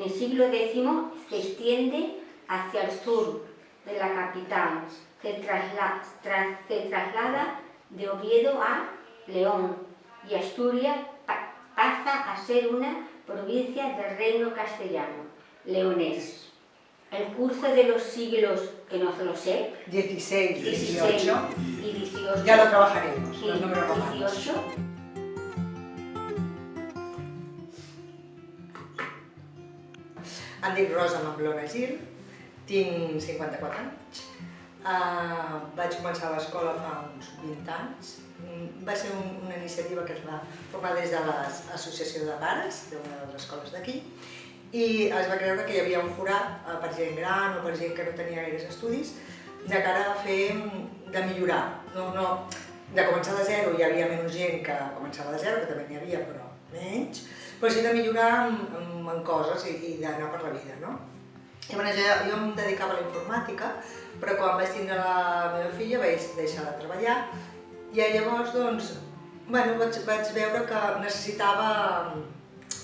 En el siglo X se extiende hacia el sur de la capital, se traslada de Oviedo a León y Asturias pasa a ser una provincia del reino castellano, leonés. El curso de los siglos, que no se lo sé, 16, 18 y 18, ya lo trabajaremos, sí, los números romanos. 18. Em dic Rosa Mamblona Gil, tinc 54 anys, vaig començar a l'escola fa uns 20 anys. Va ser una iniciativa que es va formar des de l'Associació de Pares, d'una de les escoles d'aquí, i es va creure que hi havia un forat per gent gran o per gent que no tenia gaires estudis de cara a fer de millorar. De començar de zero hi havia menys gent que començava de zero, que també n'hi havia, però menys, però sí de millorar en coses i d'anar per la vida, no? Llavors jo em dedicava a la informàtica, però quan vaig tindre la meva filla vaig deixar de treballar i llavors doncs, bueno, vaig veure que necessitava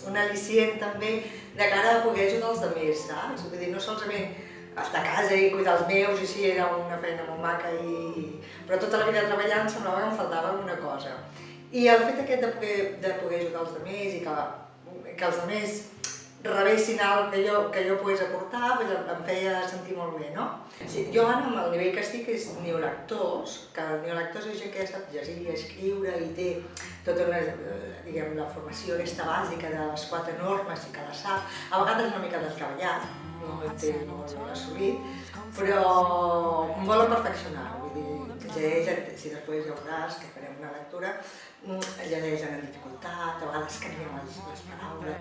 un al·licient també de cara a poder ajudar els altres, saps? Vull dir, no solament estar a casa i cuidar els meus, i sí, era una feina molt maca, però tota la vida treballant semblava que em faltava alguna cosa. I el fet aquest de poder ajudar els altres i que els altres rebessin alguna que jo pogués aportar, em feia sentir molt bé, no? Jo ara, amb el nivell que estic, és neolectors, que el neolectors és gent que ja sap llegir, escriure i té tota la formació aquesta bàsica de les 4 normes i que la sap, a vegades una mica descabellat, no ho té molt assolit, però volen perfeccionar, vull dir, llegeixen, si després ja veuràs que farem una lectura, llegeixen en dificultat, a vegades canvien les paraules.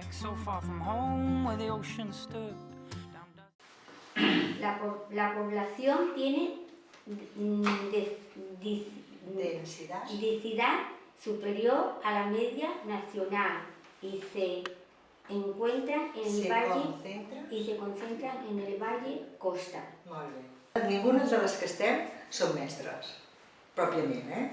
La población tiene densidad superior a la media nacional y se encuentra en el valle se concentra en el valle costa. Molt bé. Ninguna de les que estem són mestres, pròpiament,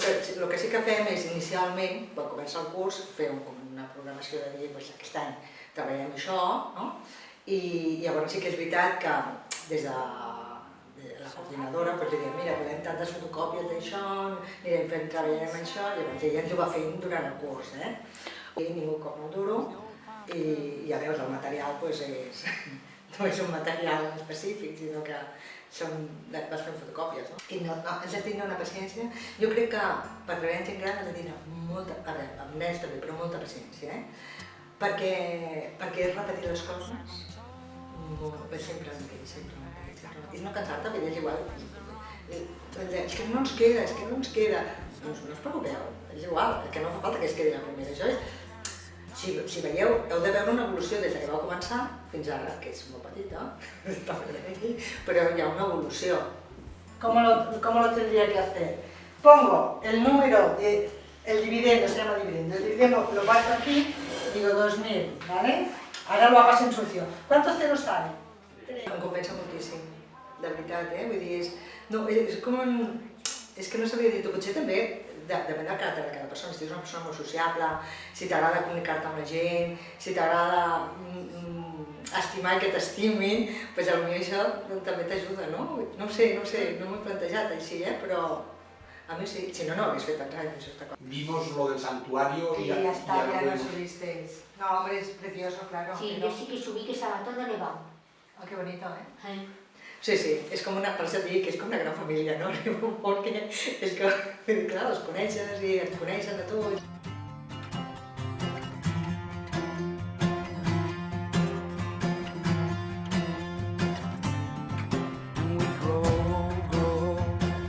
El que sí que fem és, inicialment, quan comença el curs, fer una programació de dir, aquest any treballem això, no? I llavors sí que és veritat que des de la coordinadora li diem, mira, volem tantes fotocòpies d'això, anirem treballarem això, i llavors ella ens ho va fent durant el curs, I ningú cobra un duro, i ja veus, el material no és un material específic, sinó que vas fent fotocòpies, no? I has de tenir una paciència. Jo crec que per treballar amb gent gran has de tenir molta, amb nens també, però molta paciència, perquè és repetir les coses sempre el mateix, i no cansar-te, perquè és igual. És que no ens queda, No us preocupeu, és igual, que no fa falta que es quedi la primera. Això és, si veieu, heu de veure una evolució des que va començar fins ara, que és molt petita, però hi ha una evolució. ¿Cómo lo tendría que hacer? Pongo el número, el dividendo, se llama dividendo, el dividendo lo paso aquí, digo 2000, ¿vale? Ahora lo hagas en sucio. ¿Cuántos ceros sale? Em compensa moltíssim, de veritat, vull dir, és que no sabia dir-ho, potser també depèn del caràcter de cada persona. Si ets una persona molt sociable, si t'agrada comunicar-te amb la gent, si t'agrada estimar i que t'estimin, doncs potser això també t'ajuda, no? No ho sé, no m'ho he plantejat així, però a mi sí, si no, no ho hagués fet tants anys. Vimos lo del santuario y ya está, ya lo subisteis. No, hombre, es precioso, claro. Sí, yo sí que subí, que estaba todo nevado. Ah, qué bonito, Sí, és com una, per això et dic, és com una gran família, no? Perquè és que, clar, els coneixes i et coneixen a tu.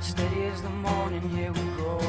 Steady as the morning, yeah, we grow.